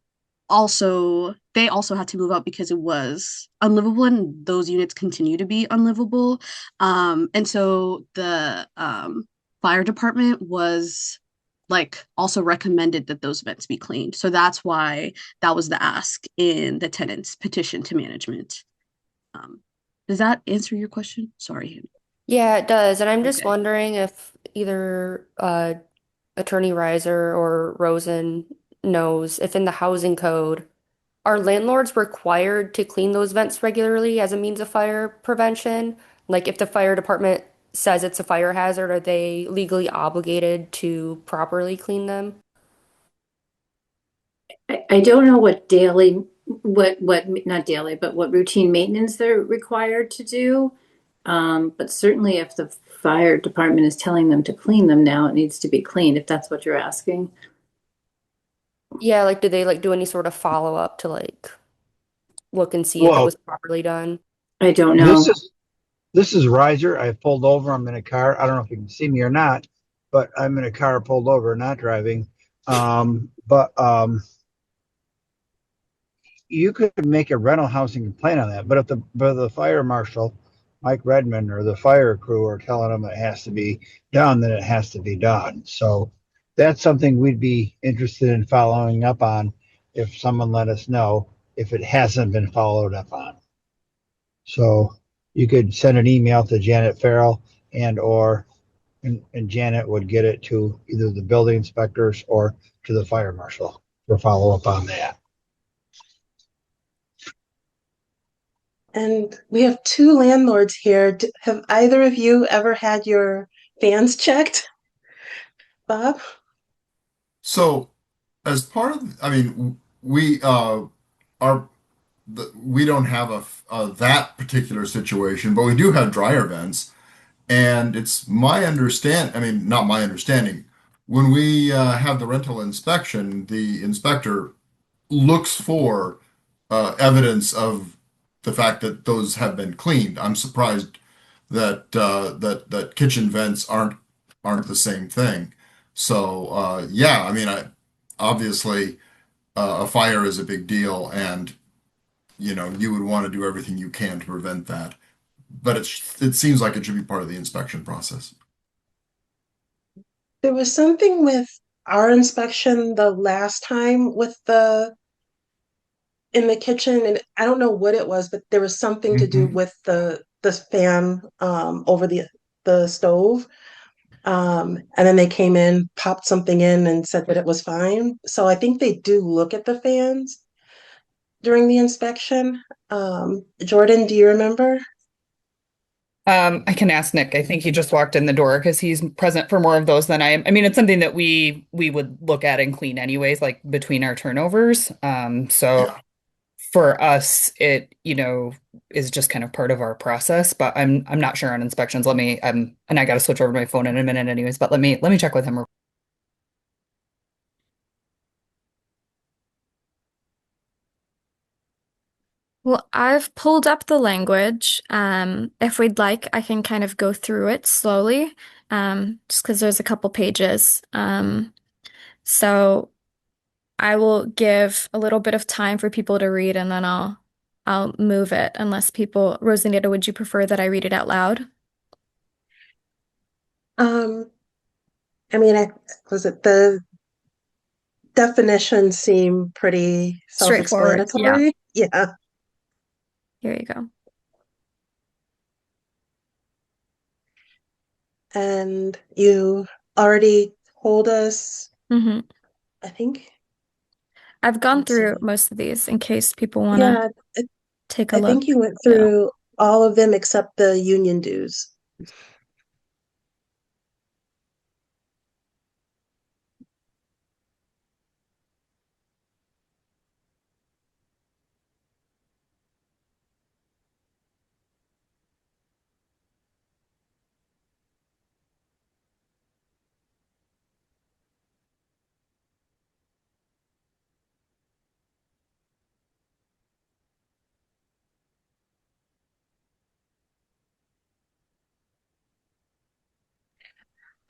K: also they also had to move out because it was unlivable, and those units continue to be unlivable. And so the fire department was like also recommended that those vents be cleaned. So that's why that was the ask in the tenant's petition to management. Um, does that answer your question? Sorry.
L: Yeah, it does. And I'm just
K: Okay.
L: wondering if either Attorney Reiser or Rosen knows if in the housing code, are landlords required to clean those vents regularly as a means of fire prevention? Like if the fire department says it's a fire hazard, are they legally obligated to properly clean them?
M: I don't know what daily, not daily, but what routine maintenance they're required to do. But certainly if the fire department is telling them to clean them now, it needs to be cleaned, if that's what you're asking.
L: Yeah, like do they like do any sort of follow-up to like look and see if it
N: Well,
L: was properly done?
M: I don't
N: this
M: know.
N: is this is Riser. I pulled over. I'm in a car. I don't know if you can see me or not, but I'm in a car pulled over, not driving. But you could make a rental housing complaint on that. But if the fire marshal, Mike Redmond, or the fire crew are telling them it has to be done, then it has to be done. So that's something we'd be interested in following up on if someone let us know if it hasn't been followed up on. So you could send an email to Janet Farrell and Janet would get it to either the building inspectors or to the fire marshal for follow up on that.
A: And we have two landlords here. Have either of you ever had your fans checked, Bob?
C: So, as part of, I mean, we are we don't have a that particular situation, but we do have dryer vents, and it's my understand. I mean, not my understanding. When we have the rental inspection, the inspector looks for evidence of the fact that those have been cleaned. I'm surprised that that kitchen vents aren't the same thing. So yeah, I mean, I obviously a fire is a big deal, and you know you would want to do everything you can to prevent that. But it seems like it should be part of the inspection process.
A: There was something with our inspection the last time with the in the kitchen, and I don't know what it was, but there was something to do
C: Mhm.
A: with the fan over the stove. And then they came in, popped something in, and said that it was fine. So I think they do look at the fans during the inspection. Jordan, do you remember?
B: I can ask Nick. I think he just walked in the door because he's present for more of those than I am. I mean, it's something that we would look at and clean anyways, like between our turnovers. So
C: Yeah.
B: for us, it, is just kind of part of our process, but I'm not sure on inspections. Let me, and I got to switch over to my phone in a minute anyways, but let me check with him.
F: Well, I've pulled up the language. If we'd like, I can kind of go through it slowly, just because there's a couple pages. So I will give a little bit of time for people to read, and then I'll move it unless people, Rosanita, would you prefer that I read it out loud?
A: Um, I mean, was it the definitions seem pretty
F: Straightforward. Yeah.
A: self-explanatory? Yeah.
F: Here you go.
A: And you already told us,
F: hmm
A: I think,
F: I've gone
A: let's see.
F: through most of these in case people want to
A: Yeah,
F: take a
A: I
F: look.
A: think you went
F: Yeah.
A: through all of them except the union dues.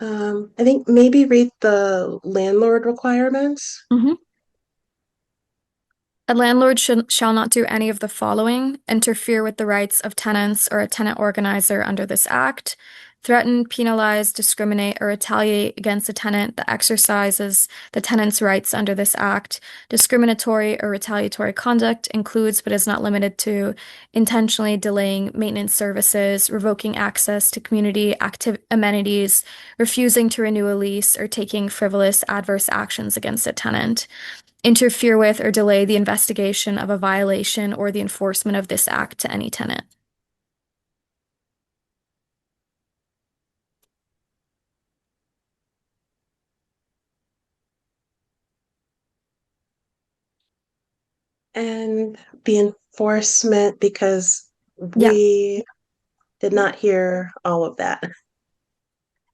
A: I think maybe read the landlord requirements.
F: hmm A landlord shall not do any of the following: interfere with the rights of tenants or a tenant organizer under this act, threaten, penalize, discriminate, or retaliate against a tenant that exercises the tenant's rights under this act. Discriminatory or retaliatory conduct includes, but is not limited to, intentionally delaying maintenance services, revoking access to community active amenities, refusing to renew a lease, or taking frivolous adverse actions against a tenant. Interfere with or delay the investigation of a violation or the enforcement of this act to any tenant.
A: And the enforcement, because
F: Yeah.
A: we did not hear all of that.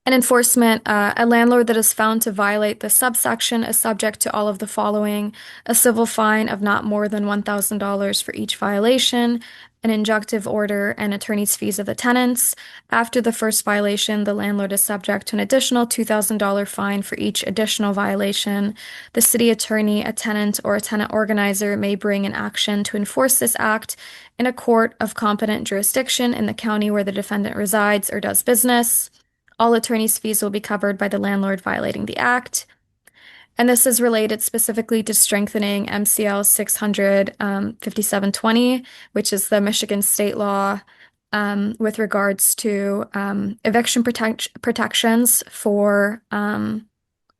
F: And enforcement, a landlord that is found to violate this subsection is subject to all of the following: a civil fine of not more than $1,000 for each violation, an injunctive order, and attorney's fees of the tenants. After the first violation, the landlord is subject to an additional $2,000 fine for each additional violation. The city attorney, a tenant, or a tenant organizer may bring an action to enforce this act in a court of competent jurisdiction in the county where the defendant resides or does business. All attorney's fees will be covered by the landlord violating the act. And this is related specifically to strengthening MCL 65720, which is the Michigan state law with regards to eviction protections for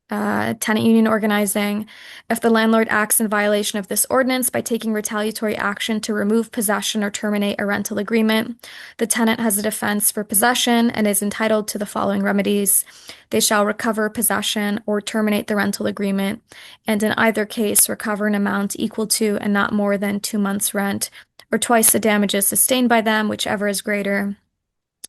F: tenant union organizing. If the landlord acts in violation of this ordinance by taking retaliatory action to remove possession or terminate a rental agreement, the tenant has a defense for possession and is entitled to the following remedies. They shall recover possession or terminate the rental agreement, and in either case, recover an amount equal to and not more than 2 months' rent, or twice the damages sustained by them, whichever is greater,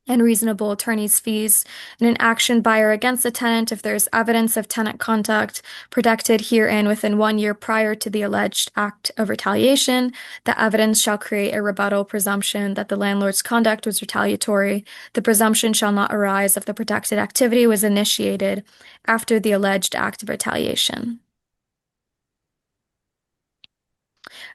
F: and reasonable attorney's fees in an action by or against the tenant if there is evidence of tenant conduct protected herein within 1 year prior to the alleged act of retaliation. The evidence shall create a rebuttal presumption that the landlord's conduct was retaliatory. The presumption shall not arise if the protected activity was initiated after the alleged act of retaliation.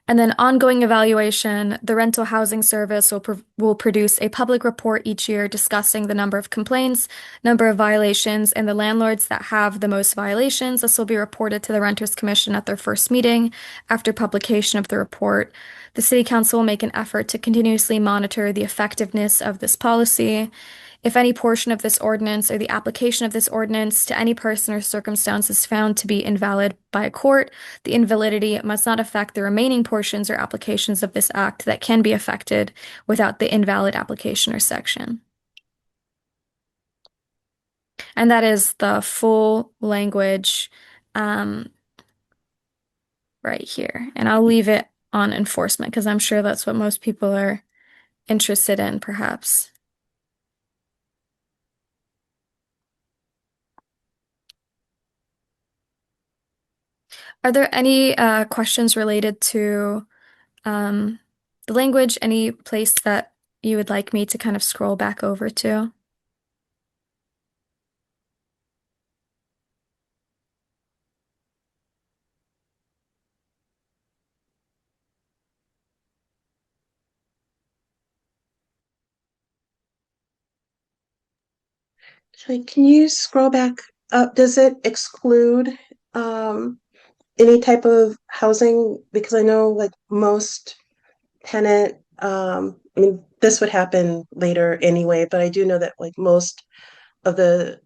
F: And then ongoing evaluation, the rental housing service will produce a public report each year discussing the number of complaints, number of violations, and the landlords that have the most violations. This will be reported to the Renters Commission at their first meeting. After publication of the report, the City Council will make an effort to continuously monitor the effectiveness of this policy. If any portion of this ordinance or the application of this ordinance to any person or circumstance is found to be invalid by a court, the invalidity must not affect the remaining portions or applications of this act that can be affected without the invalid application or section. And that is the full language right here. And I'll leave it on enforcement? Because I'm sure that's what most people are interested in, perhaps. Are there any questions related to um, the language? Any place that you would like me to kind of scroll back over to?
A: Actually, can you scroll back up? Does it exclude any type of housing? Because I know like most tenant, I mean, this would happen later anyway, but I do know that like most of the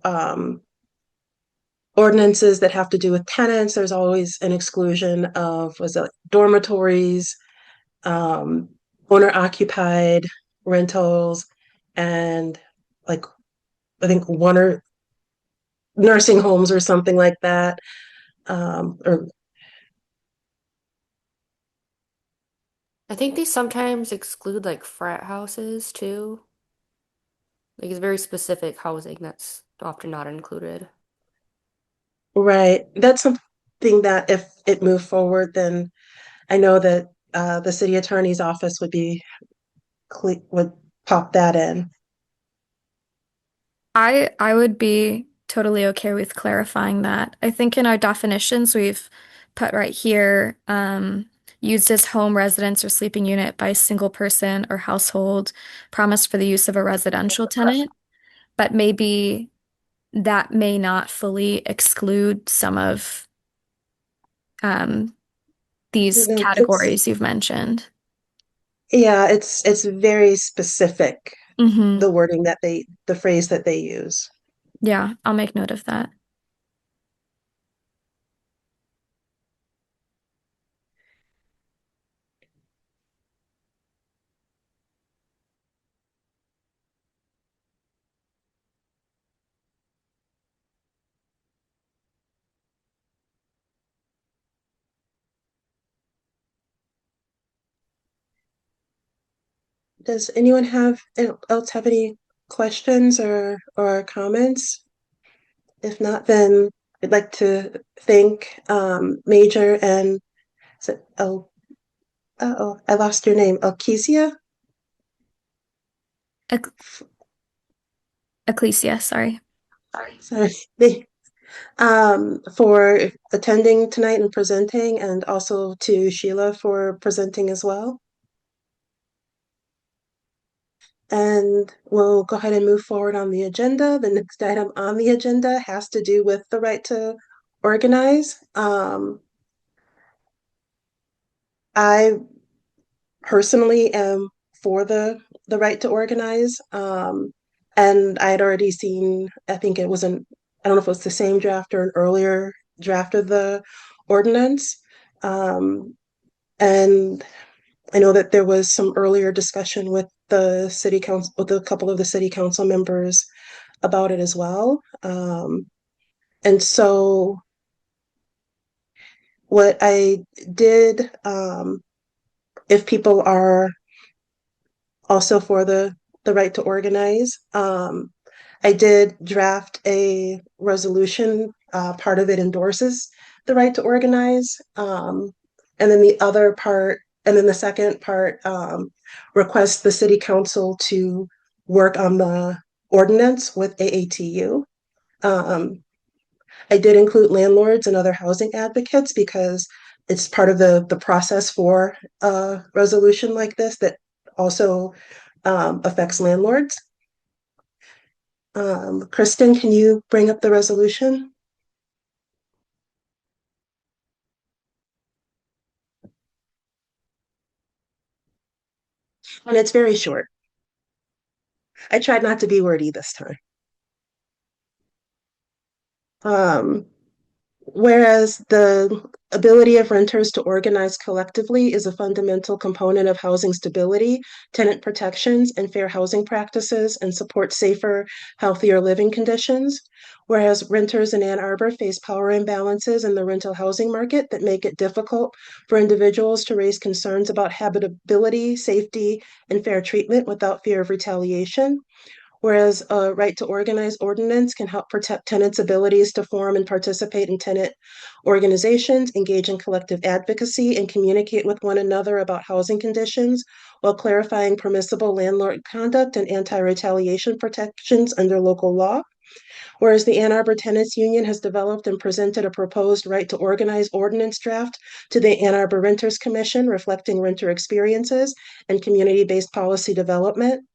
A: um, ordinances that have to do with tenants, there's always an exclusion of, was it like dormitories, um, owner occupied rentals, and like I think one or nursing homes or something like that. Or
L: I think they sometimes exclude like frat houses too. Like it's very specific housing that's often not included.
A: right, that's something that if it moved forward, then I know that the city attorney's office would pop that in.
F: I would be totally okay with clarifying that. I think in our definitions we've put right here, used as home residence or sleeping unit by a single person or household, promised for the use of a residential tenant, but maybe that may not fully exclude some of um, these
A: No,
F: categories you've mentioned.
A: yeah, it's very specific,
F: Hmm.
A: the wording that the phrase that they use.
F: Yeah, I'll make note of that.
A: Does anyone else have any questions or comments? If not, then I'd like to thank Major and is it, oh, oh, I lost your name, Alkesia?
F: Ec- Ecclesia, sorry.
A: Sorry. For attending tonight and presenting, and also to Sheila for presenting as well. And we'll go ahead and move forward on the agenda. The next item on the agenda has to do with the right to organize. I personally am for the right to organize. And I had already seen, I think it was I don't know if it was the same draft or an earlier draft of the ordinance. And I know that there was some earlier discussion with the city council, with a couple of the city council members about it as well. And so what I did, if people are also for the right to organize, I did draft a resolution. Part of it endorses the right to organize, and then the other part, and then the second part requests the city council to work on the ordinance with AATU. Um, I did include landlords and other housing advocates because it's part of the process for a resolution like this that also affects landlords. Kristen, can you bring up the resolution? And it's very short. I tried not to be wordy this time. Um, Whereas the ability of renters to organize collectively is a fundamental component of housing stability, tenant protections, and fair housing practices, and supports safer, healthier living conditions. Whereas renters in Ann Arbor face power imbalances in the rental housing market that make it difficult for individuals to raise concerns about habitability, safety, and fair treatment without fear of retaliation. Whereas a right to organize ordinance can help protect tenants' abilities to form and participate in tenant organizations, engage in collective advocacy, and communicate with one another about housing conditions while clarifying permissible landlord conduct and anti-retaliation protections under local law. Whereas the Ann Arbor Tenants Union has developed and presented a proposed right to organize ordinance draft to the Ann Arbor Renters Commission reflecting renter experiences and community-based policy development.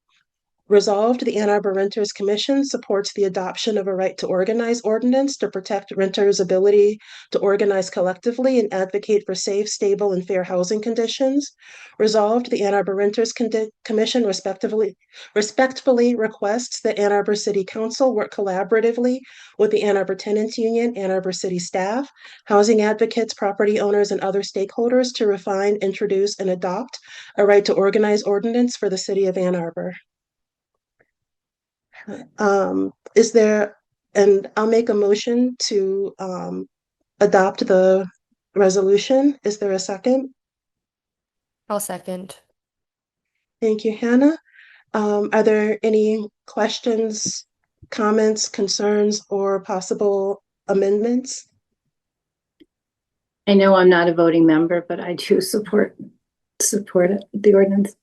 A: Resolved, the Ann Arbor Renters Commission supports the adoption of a right to organize ordinance to protect renters' ability to organize collectively and advocate for safe, stable, and fair housing conditions. Resolved, the Ann Arbor Commission respectfully requests that Ann Arbor City Council work collaboratively with the Ann Arbor Tenants Union, Ann Arbor City staff, housing advocates, property owners, and other stakeholders to refine, introduce, and adopt a right to organize ordinance for the city of Ann Arbor. Is there, and I'll make a motion to adopt the resolution. Is there a second?
L: I'll second.
A: Thank you, Hannah. Are there any questions, comments, concerns, or possible amendments?
M: I know I'm not a voting member, but I do support the ordinance.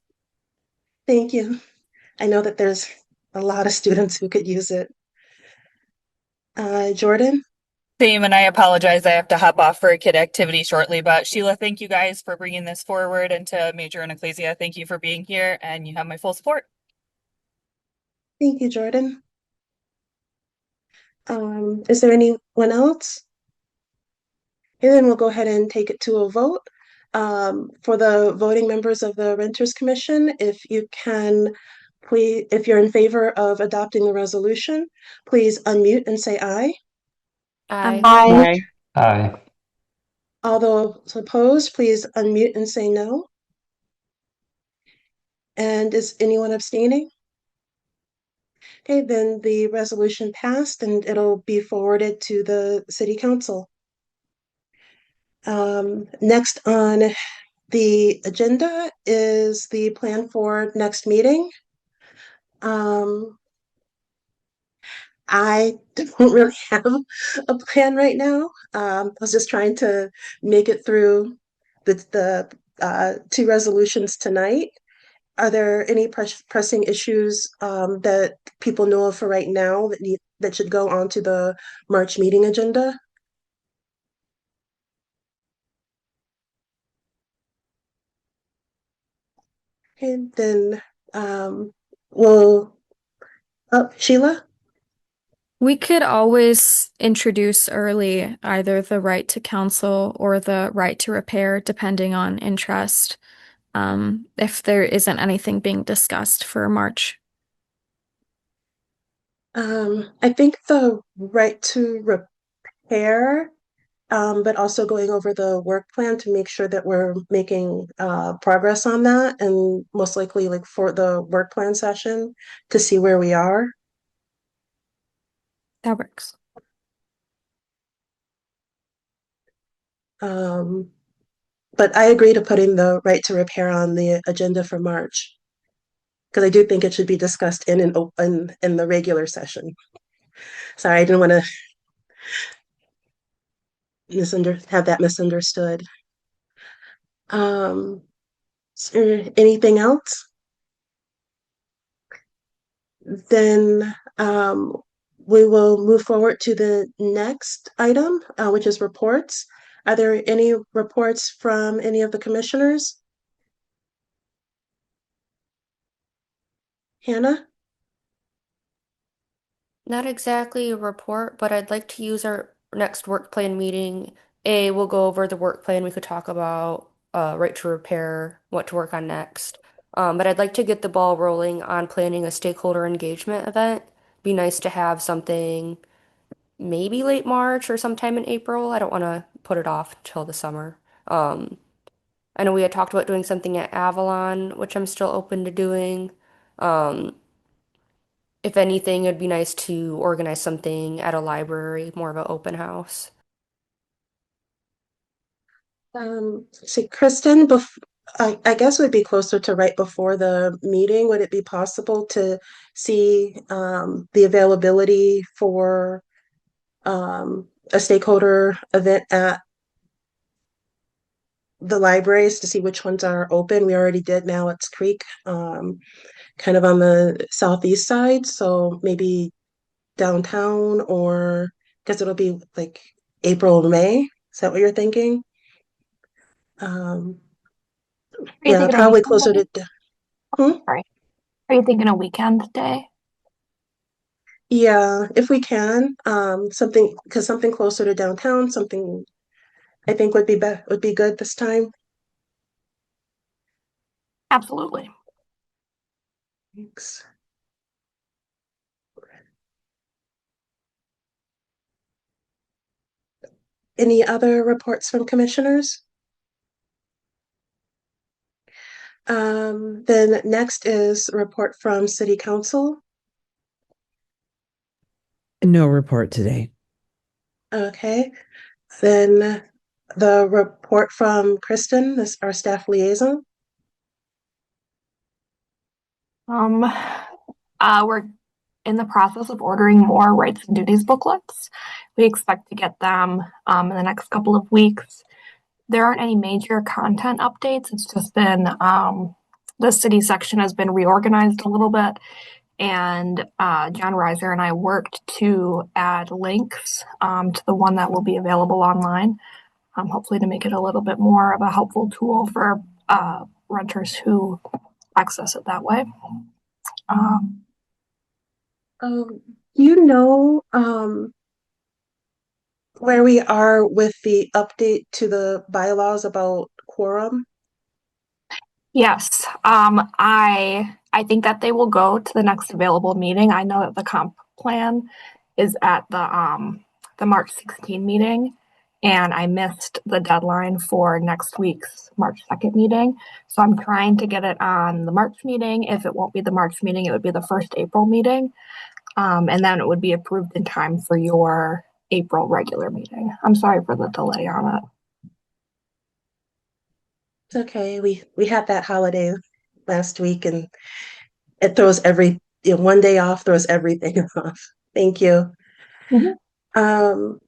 A: Thank you. I know that there's a lot of students who could use it. Jordan?
B: Same, and I apologize. I have to hop off for a kid activity shortly. But Sheila, thank you guys for bringing this forward. And to Major and Ecclesia, thank you for being here, and you have my full support.
A: Thank you, Jordan. Is there anyone else? Okay, then we'll go ahead and take it to a vote. For the voting members of the Renters Commission, if you can, please, if you're in favor of adopting the resolution, please unmute and say aye.
L: Aye.
E: Aye.
G: Aye.
A: All those opposed, please unmute and say no. And is anyone abstaining? Okay, then the resolution passed and it'll be forwarded to the City Council. Next on the agenda is the plan for next meeting. I don't really have a plan right now. I was just trying to make it through the two resolutions tonight. Are there any pressing issues that people know of for right now that should go onto the March meeting agenda? Okay, then we'll Sheila?
F: We could always introduce early either the right to counsel or the right to repair, depending on interest, if there isn't anything being discussed for March.
A: I think the right to repair, but also going over the work plan to make sure that we're making progress on that, and most likely like for the work plan session to see where we are.
F: That works.
A: But I agree to putting the right to repair on the agenda for March because I do think it should be discussed in an open in the regular session. Sorry, I didn't want to have that misunderstood. Is there anything else? Then we will move forward to the next item, which is reports. Are there any reports from any of the commissioners? Hannah?
L: Not exactly a report, but I'd like to use our next work plan meeting. We'll go over the work plan. We could talk about right to repair, what to work on next. But I'd like to get the ball rolling on planning a stakeholder engagement event. Be nice to have something, maybe late March or sometime in April. I don't want to put it off till the summer. Um, I know we had talked about doing something at Avalon, which I'm still open to doing. Um, if anything, it'd be nice to organize something at a library, more of an open house.
A: See, Kristen, I guess it would be closer to right before the meeting. Would it be possible to see the availability for a stakeholder event at the libraries to see which ones are open? We already did Mallett's Creek, kind of on the southeast side, so maybe downtown, or because it'll be like April or May. Is that what you're thinking? Um,
I: Are you
A: yeah,
I: thinking a
A: probably
I: weekend
A: closer
I: day?
A: to. Hmm?
I: Sorry. Are you thinking a weekend day?
A: Yeah, if we can, something because something closer to downtown, something I think would be good this time.
I: Absolutely.
A: Thanks. Any other reports from commissioners? Then next is report from City Council.
H: No report today.
A: Okay, then the report from Kristen, this our staff liaison.
I: We're in the process of ordering more rights and duties booklets. We expect to get them in the next couple of weeks. There aren't any major content updates. It's just been the city section has been reorganized a little bit, and John Reiser and I worked to add links to the one that will be available online, hopefully to make it a little bit more of a helpful tool for renters who access it that way.
A: You know, where we are with the update to the bylaws about quorum?
I: Yes, I think that they will go to the next available meeting. I know that the comp plan is at the March 16 meeting, and I missed the deadline for next week's March 2nd meeting. So I'm trying to get it on the March meeting. If it won't be the March meeting, it would be the first April meeting. And then it would be approved in time for your April regular meeting. I'm sorry for the delay on it.
A: It's okay. We had that holiday last week, and it throws one day off throws everything off. Thank you.
I: Mhm.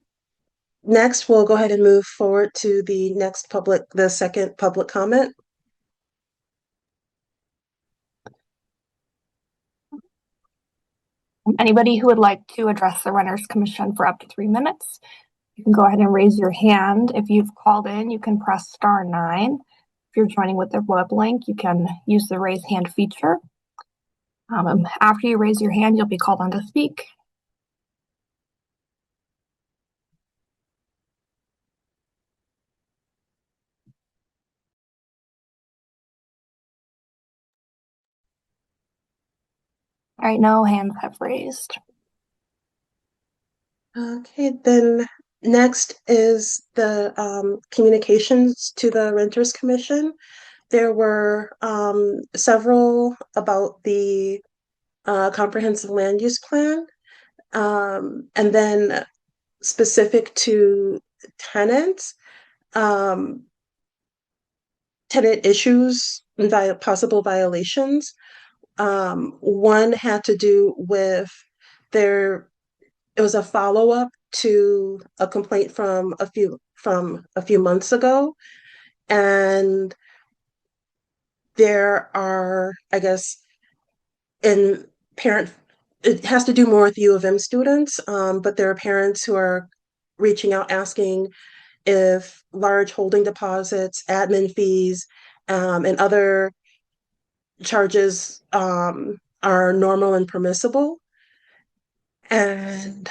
A: Next, we'll go ahead and move forward to the second public comment.
I: Anybody who would like to address the Renters Commission for up to 3 minutes, you can go ahead and raise your hand. If you've called in, you can press *9. If you're joining with the web link, you can use the raise hand feature. After you raise your hand, you'll be called on to speak. All right, no hands have raised.
A: Okay, then next is the communications to the Renters Commission. There were several about the comprehensive land use plan, and then specific to tenants, um, tenant issues and possible violations. One had to do with their, it was a follow-up to a complaint from a few months ago. And there are, I guess, in parent, it has to do more with U of M students, but there are parents who are reaching out asking if large holding deposits, admin fees, and other charges are normal and permissible. And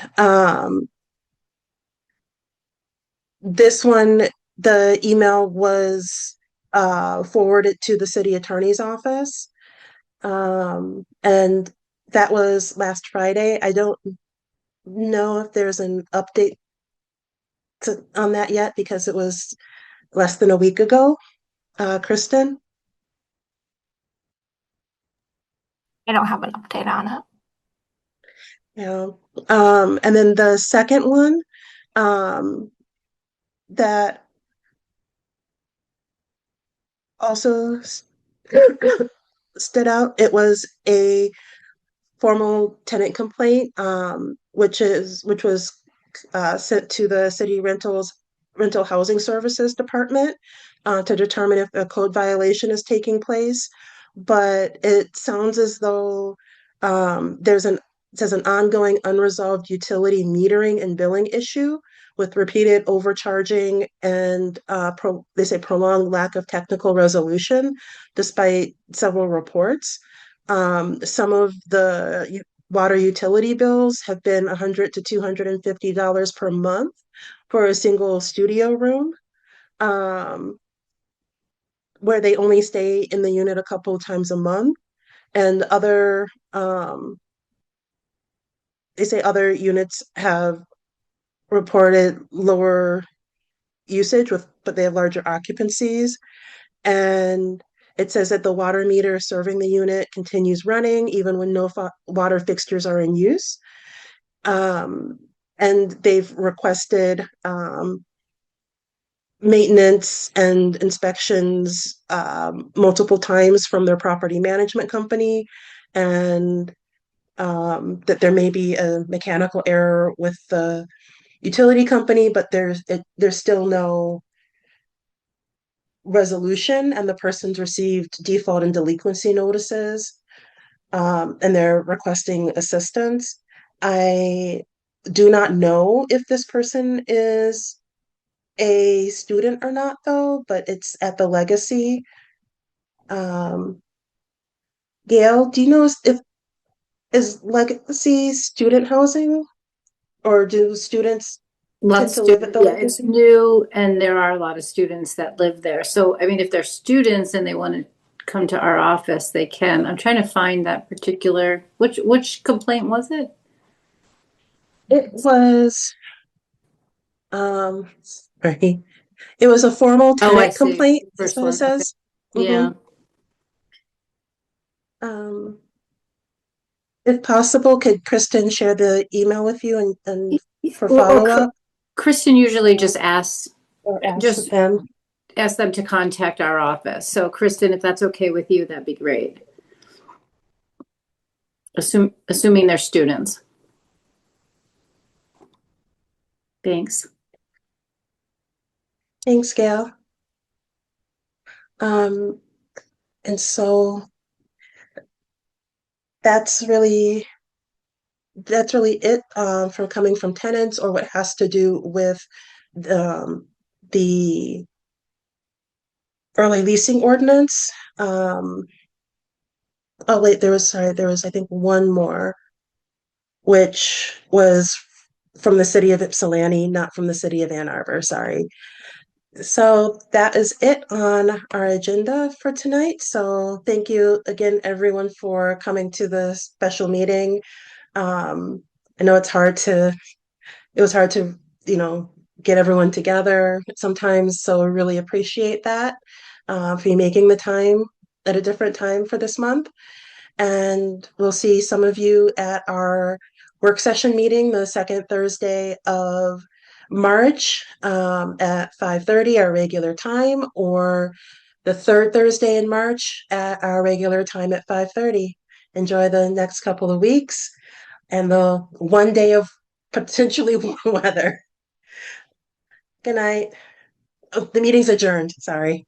A: this one, the email was forwarded to the city attorney's office. And that was last Friday. I don't know if there's an update on that yet because it was less than a week ago. Kristen?
I: I don't have an update on it.
A: Yeah. And then the second one, that also stood out, it was a formal tenant complaint, which was sent to the city rental housing services department to determine if a code violation is taking place. But it sounds as though there's an ongoing unresolved utility metering and billing issue with repeated overcharging and they say prolonged lack of technical resolution, despite several reports. Some of the water utility bills have been $100 to $250 per month for a single studio room, where they only stay in the unit a couple times a month. And they say other units have reported lower usage but they have larger occupancies. And it says that the water meter serving the unit continues running even when no water fixtures are in use. And they've requested maintenance and inspections multiple times from their property management company, and that there may be a mechanical error with the utility company, but there's still no resolution, and the person's received default and delinquency notices, and they're requesting assistance. I do not know if this person is a student or not, though, but it's at the Legacy. Um, Gail, do you know if is Legacy student housing, or do students tend
M: Lots
A: to
M: of
A: live at
M: students,
A: the
M: yeah, it's
A: Legacy?
M: new and there are a lot of students that live there. So, I mean, if they're students and they want to come to our office, they can. I'm trying to find that particular, which complaint was it?
A: It was, sorry. It was a formal
M: Oh, I
A: tenant
M: see.
A: complaint, is
M: First
A: what it
M: one. Okay.
A: says.
M: Yeah.
A: Um, if possible, could Kristen share the email with you and for follow-up,
M: Kristen usually just asks,
A: or ask
M: just
A: them?
M: ask them to contact our office. So Kristen, if that's okay with you, that'd be great. Assuming they're students. Thanks.
A: Thanks, Gail. And so that's really it, from coming from tenants or what has to do with the early leasing ordinance. Oh wait, there was I think one more, which was from the city of Ypsilanti, not from the city of Ann Arbor, sorry. So that is it on our agenda for tonight. So thank you again, everyone, for coming to the special meeting. I know it was hard to, get everyone together sometimes. So I really appreciate that, for you making the time at a different time for this month. And we'll see some of you at our work session meeting the second Thursday of March, at 5:30, our regular time, or the third Thursday in March at our regular time at 5:30. Enjoy the next couple of weeks and the one day of potentially warm weather. Good night. Oh, the meeting's adjourned. Sorry.